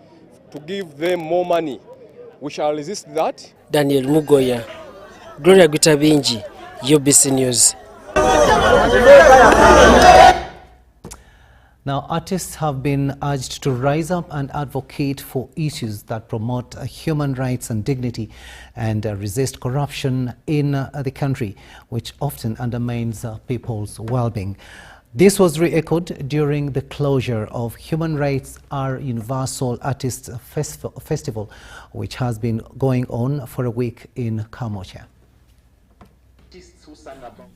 [SPEAKER 12] to give them more money. We shall resist that.
[SPEAKER 13] Daniel Mugoya, Gloria Gutabinji, UBC News.
[SPEAKER 1] Now, artists have been urged to rise up and advocate for issues that promote human rights and dignity and resist corruption in the country, which often undermines people's well-being. This was re-echoed during the closure of Human Rights Are Universal Artists Festival, which has been going on for a week in Kamocha.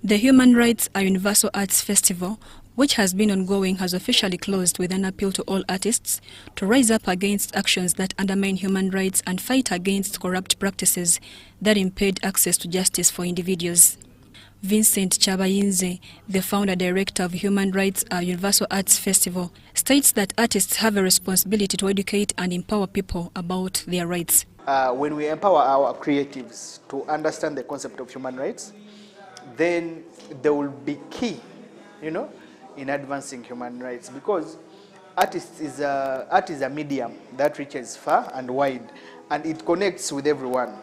[SPEAKER 9] The Human Rights Are Universal Arts Festival, which has been ongoing, has officially closed with an appeal to all artists to rise up against actions that undermine human rights and fight against corrupt practices that impede access to justice for individuals. Vincent Chabayinze, the founder-director of Human Rights Universal Arts Festival, states that artists have a responsibility to educate and empower people about their rights.
[SPEAKER 15] When we empower our creatives to understand the concept of human rights, then they will be key, in advancing human rights, because art is a medium that reaches far and wide, and it connects with everyone,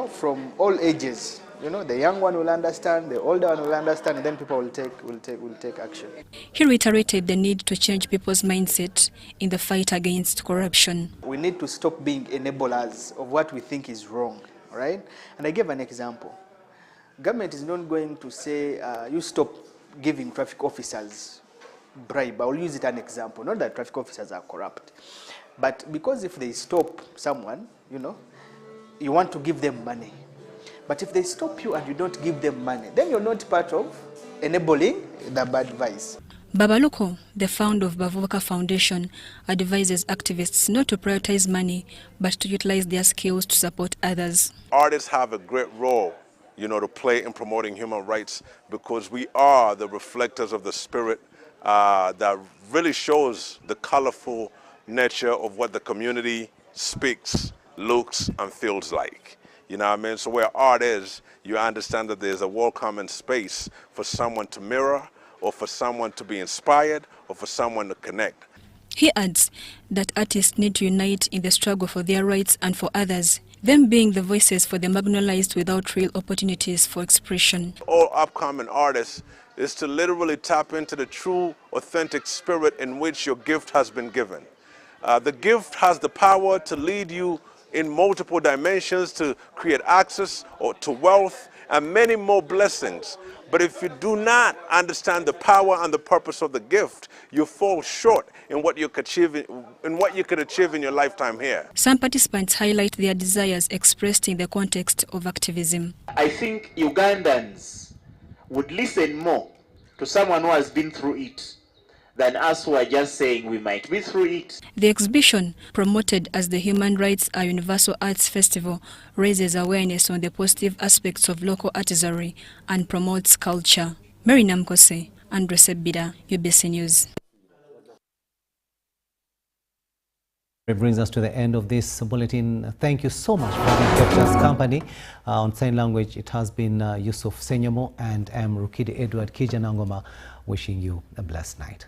[SPEAKER 15] from all ages. The young one will understand, the older one will understand, and then people will take action.
[SPEAKER 9] He reiterated the need to change people's mindset in the fight against corruption.
[SPEAKER 15] We need to stop being enablers of what we think is wrong, right? And I gave an example. Government is not going to say, you stop giving traffic officers bribe. I will use it as an example. Not that traffic officers are corrupt, but because if they stop someone, you want to give them money. But if they stop you and you don't give them money, then you're not part of enabling the bad vice.
[SPEAKER 9] Babaluko, the founder of Bavuka Foundation, advises activists not to prioritize money, but to utilize their skills to support others.
[SPEAKER 16] Artists have a great role, to play in promoting human rights, because we are the reflectors of the spirit that really shows the colorful nature of what the community speaks, looks, and feels like. You know what I mean? So where art is, you understand that there's a welcoming space for someone to mirror, or for someone to be inspired, or for someone to connect.
[SPEAKER 9] He adds that artists need to unite in the struggle for their rights and for others, them being the voices for the marginalized without real opportunities for expression.
[SPEAKER 16] All upcoming artists is to literally tap into the true, authentic spirit in which your gift has been given. The gift has the power to lead you in multiple dimensions, to create access to wealth and many more blessings. But if you do not understand the power and the purpose of the gift, you fall short in what you could achieve in your lifetime here.
[SPEAKER 9] Some participants highlight their desires expressed in the context of activism.
[SPEAKER 18] I think Ugandans would listen more to someone who has been through it than us who are just saying we might be through it.
[SPEAKER 9] The exhibition, promoted as the Human Rights Are Universal Arts Festival, raises awareness on the positive aspects of local artistry and promotes culture. Mary Namkose, Andre Sebida, UBC News.
[SPEAKER 1] It brings us to the end of this bulletin. Thank you so much for having kept us company. On sign language, it has been Yusuf Senyomo and I'm Rukidi Edward Kiijanangoma wishing you a blessed night.